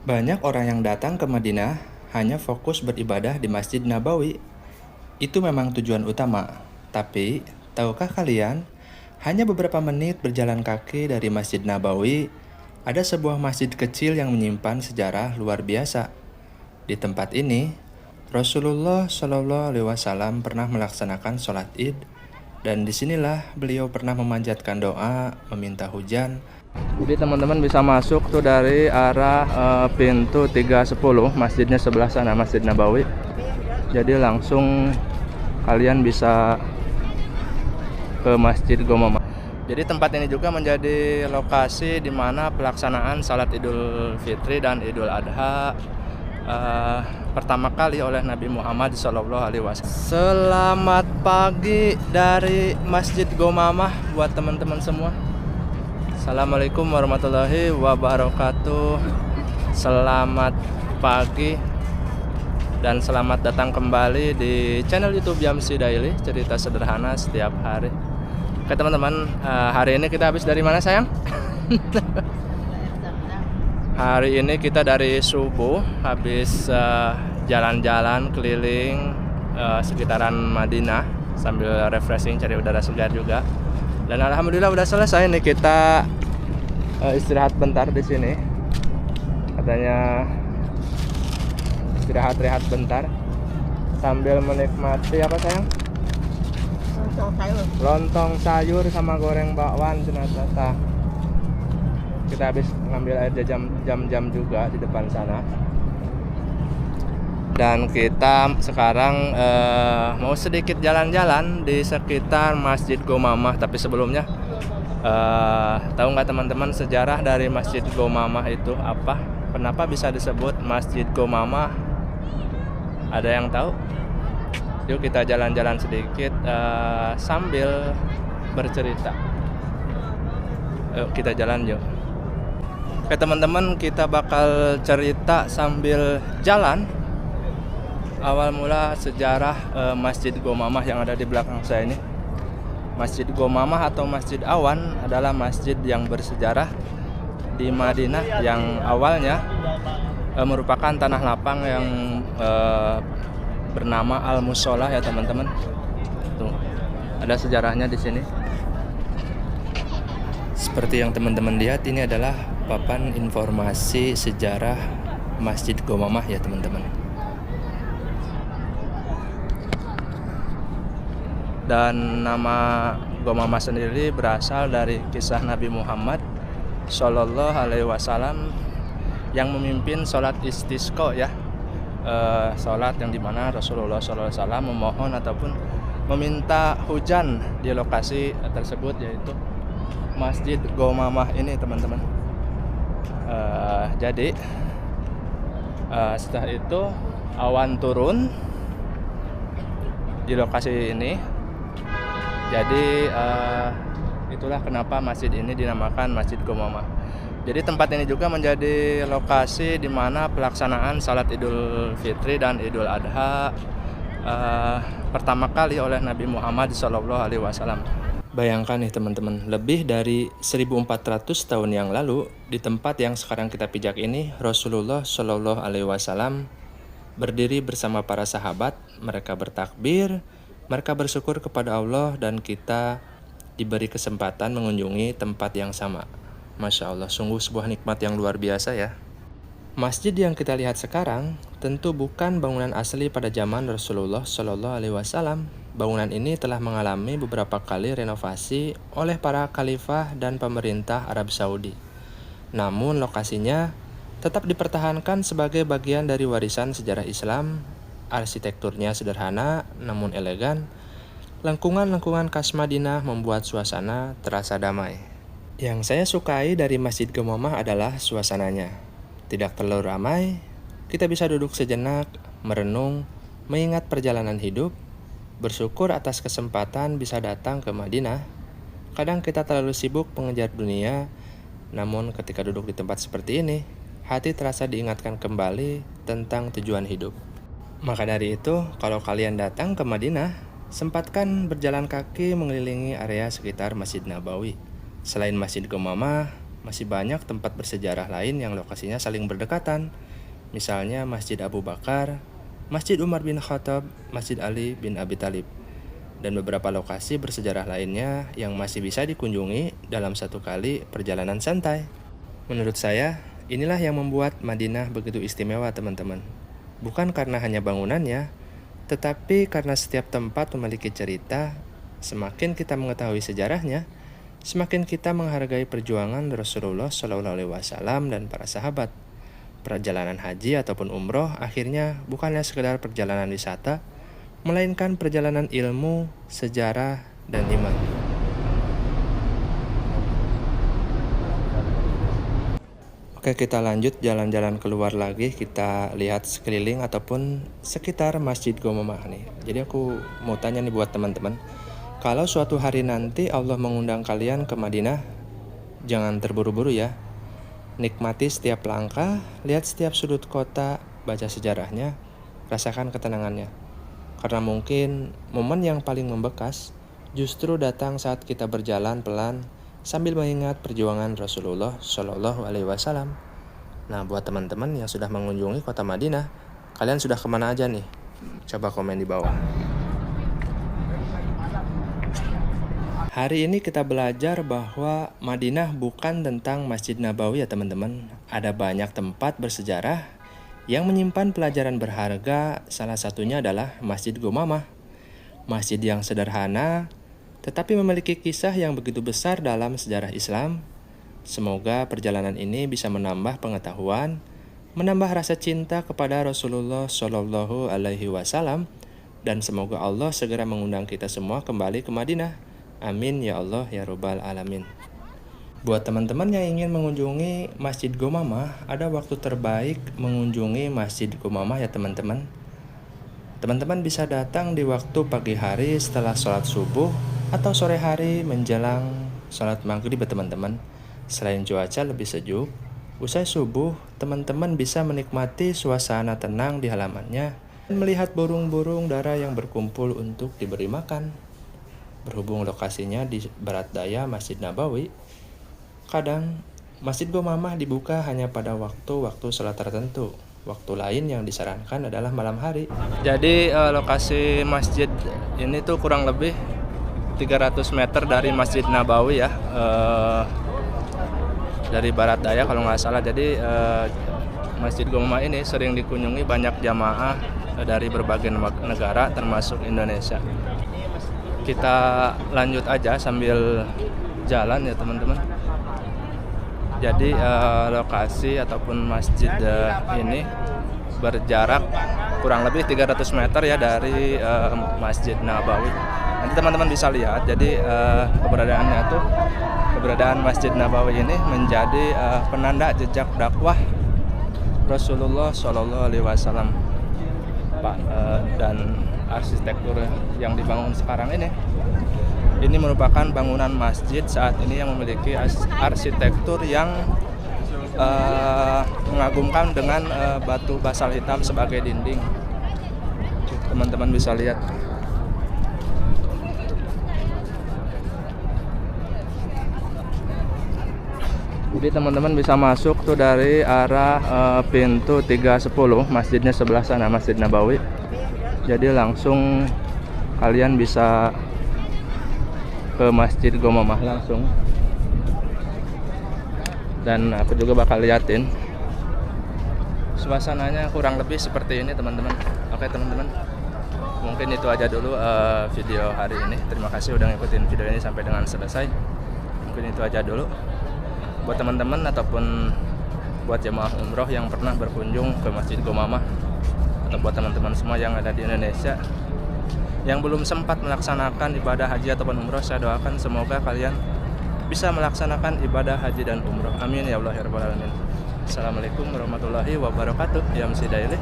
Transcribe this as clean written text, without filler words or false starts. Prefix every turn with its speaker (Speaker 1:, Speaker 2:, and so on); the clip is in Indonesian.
Speaker 1: Banyak orang yang datang ke Madinah hanya fokus beribadah di Masjid Nabawi. Itu memang tujuan utama. Tapi, tahukah kalian, hanya beberapa menit berjalan kaki dari Masjid Nabawi, ada sebuah masjid kecil yang menyimpan sejarah luar biasa. Di tempat ini, Rasulullah Shallallahu Alaihi Wasallam pernah melaksanakan sholat Id, dan disinilah beliau pernah memanjatkan doa, meminta hujan. Jadi teman-teman bisa masuk tuh dari arah pintu 310, masjidnya sebelah sana, Masjid Nabawi. Jadi langsung kalian bisa ke Masjid Gomamah. Jadi tempat ini juga menjadi lokasi di mana pelaksanaan salat Idul Fitri dan Idul Adha pertama kali oleh Nabi Muhammad SAW. Selamat pagi dari Masjid Gomamah buat teman-teman semua. Assalamualaikum warahmatullahi wabarakatuh. Selamat pagi dan selamat datang kembali di channel YouTube Yamsi Daily, cerita sederhana setiap hari. Oke teman-teman, hari ini kita habis dari mana sayang? Hari ini kita dari subuh habis jalan-jalan keliling sekitaran Madinah sambil refreshing, cari udara segar juga. Dan alhamdulillah udah selesai nih, kita istirahat bentar di sini. Katanya istirahat-rehat bentar sambil menikmati apa sayang? Lontong sayur sama goreng bakwan jenazah. Kita habis ngambil air jam-jam juga di depan sana. Dan kita sekarang mau sedikit jalan-jalan di sekitar Masjid Gomamah. Tapi sebelumnya, tahu nggak teman-teman sejarah dari Masjid Gomamah itu apa? Kenapa bisa disebut Masjid Gomamah? Ada yang tahu? Yuk kita jalan-jalan sedikit sambil bercerita. Yuk kita jalan yuk. Oke teman-teman, kita bakal cerita sambil jalan. Awal mula sejarah Masjid Gomamah yang ada di belakang saya ini. Masjid Gomamah atau Masjid Awan adalah masjid yang bersejarah di Madinah yang awalnya merupakan tanah lapang yang bernama Al-Musolah ya teman-teman. Tuh, ada sejarahnya di sini. Seperti yang teman-teman lihat, ini adalah papan informasi sejarah Masjid Gomamah ya teman-teman. Dan nama Gomamah sendiri berasal dari kisah Nabi Muhammad Shallallahu Alaihi Wasallam yang memimpin sholat istisqa ya, sholat yang dimana Rasulullah Shallallahu Alaihi Wasallam memohon ataupun meminta hujan di lokasi tersebut, yaitu Masjid Gomamah ini teman-teman. Jadi setelah itu awan turun di lokasi ini. Jadi itulah kenapa masjid ini dinamakan Masjid Gomamah. Jadi tempat ini juga menjadi lokasi di mana pelaksanaan salat Idul Fitri dan Idul Adha pertama kali oleh Nabi Muhammad SAW. Bayangkan nih teman-teman, lebih dari 1400 tahun yang lalu di tempat yang sekarang kita pijak ini, Rasulullah SAW berdiri bersama para sahabat. Mereka bertakbir, mereka bersyukur kepada Allah, dan kita diberi kesempatan mengunjungi tempat yang sama. Masya Allah, sungguh sebuah nikmat yang luar biasa ya. Masjid yang kita lihat sekarang tentu bukan bangunan asli pada zaman Rasulullah Shallallahu Alaihi Wasallam. Bangunan ini telah mengalami beberapa kali renovasi oleh para khalifah dan pemerintah Arab Saudi. Namun lokasinya tetap dipertahankan sebagai bagian dari warisan sejarah Islam. Arsitekturnya sederhana namun elegan. Lengkungan-lengkungan khas Madinah membuat suasana terasa damai. Yang saya sukai dari Masjid Gomamah adalah suasananya. Tidak terlalu ramai, kita bisa duduk sejenak, merenung, mengingat perjalanan hidup, bersyukur atas kesempatan bisa datang ke Madinah. Kadang kita terlalu sibuk mengejar dunia, namun ketika duduk di tempat seperti ini, hati terasa diingatkan kembali tentang tujuan hidup. Maka dari itu, kalau kalian datang ke Madinah, sempatkan berjalan kaki mengelilingi area sekitar Masjid Nabawi. Selain Masjid Gomamah, masih banyak tempat bersejarah lain yang lokasinya saling berdekatan. Misalnya Masjid Abu Bakar, Masjid Umar bin Khattab, Masjid Ali bin Abi Thalib, dan beberapa lokasi bersejarah lainnya yang masih bisa dikunjungi dalam satu kali perjalanan santai. Menurut saya, inilah yang membuat Madinah begitu istimewa, teman-teman. Bukan karena hanya bangunannya, tetapi karena setiap tempat memiliki cerita. Semakin kita mengetahui sejarahnya, semakin kita menghargai perjuangan Rasulullah SAW dan para sahabat. Perjalanan haji ataupun umroh akhirnya bukanlah sekedar perjalanan wisata, melainkan perjalanan ilmu, sejarah, dan iman. Oke, kita lanjut jalan-jalan keluar lagi. Kita lihat sekeliling ataupun sekitar Masjid Gomamah nih. Jadi aku mau tanya nih buat teman-teman, kalau suatu hari nanti Allah mengundang kalian ke Madinah, jangan terburu-buru ya. Nikmati setiap langkah, lihat setiap sudut kota, baca sejarahnya, rasakan ketenangannya. Karena mungkin momen yang paling membekas justru datang saat kita berjalan pelan sambil mengingat perjuangan Rasulullah Shallallahu Alaihi Wasallam. Nah, buat teman-teman yang sudah mengunjungi kota Madinah, kalian sudah kemana aja nih? Coba komen di bawah. Hari ini kita belajar bahwa Madinah bukan tentang Masjid Nabawi ya teman-teman. Ada banyak tempat bersejarah yang menyimpan pelajaran berharga, salah satunya adalah Masjid Gomamah. Masjid yang sederhana, tetapi memiliki kisah yang begitu besar dalam sejarah Islam. Semoga perjalanan ini bisa menambah pengetahuan, menambah rasa cinta kepada Rasulullah Shallallahu Alaihi Wasallam, dan semoga Allah segera mengundang kita semua kembali ke Madinah. Amin ya Allah ya Rabbal Alamin. Buat teman-teman yang ingin mengunjungi Masjid Gomamah, ada waktu terbaik mengunjungi Masjid Gomamah ya teman-teman. Teman-teman bisa datang di waktu pagi hari setelah sholat subuh atau sore hari menjelang sholat maghrib ya teman-teman. Selain cuaca lebih sejuk, usai subuh teman-teman bisa menikmati suasana tenang di halamannya dan melihat burung-burung dara yang berkumpul untuk diberi makan. Berhubung lokasinya di barat daya Masjid Nabawi, kadang Masjid Gomamah dibuka hanya pada waktu-waktu sholat tertentu. Waktu lain yang disarankan adalah malam hari. Jadi lokasi masjid ini tuh kurang lebih 300 meter dari Masjid Nabawi ya, dari barat daya kalau nggak salah. Jadi Masjid Gomamah ini sering dikunjungi banyak jamaah dari berbagai negara termasuk Indonesia. Kita lanjut aja sambil jalan ya teman-teman. Jadi lokasi ataupun masjid ini berjarak kurang lebih 300 meter ya dari Masjid Nabawi. Nanti teman-teman bisa lihat. Jadi keberadaan Masjid Nabawi ini menjadi penanda jejak dakwah Rasulullah Shallallahu Alaihi Wasallam. Dan arsitektur yang dibangun sekarang ini merupakan bangunan masjid saat ini yang memiliki arsitektur yang mengagumkan dengan batu basalt hitam sebagai dinding. Teman-teman bisa lihat. Jadi teman-teman bisa masuk tuh dari arah pintu 310, masjidnya sebelah sana, Masjid Nabawi. Jadi langsung kalian bisa ke Masjid Gomamah langsung. Dan aku juga bakal liatin suasananya kurang lebih seperti ini teman-teman. Oke teman-teman, mungkin itu aja dulu video hari ini. Terima kasih udah ngikutin video ini sampai dengan selesai. Mungkin itu aja dulu. Buat teman-teman ataupun buat jemaah umroh yang pernah berkunjung ke Masjid Gomamah, atau buat teman-teman semua yang ada di Indonesia yang belum sempat melaksanakan ibadah haji ataupun umroh, saya doakan semoga kalian bisa melaksanakan ibadah haji dan umroh. Amin ya Allah ya Rabbal Alamin. Assalamualaikum warahmatullahi wabarakatuh. Ya Msidailih.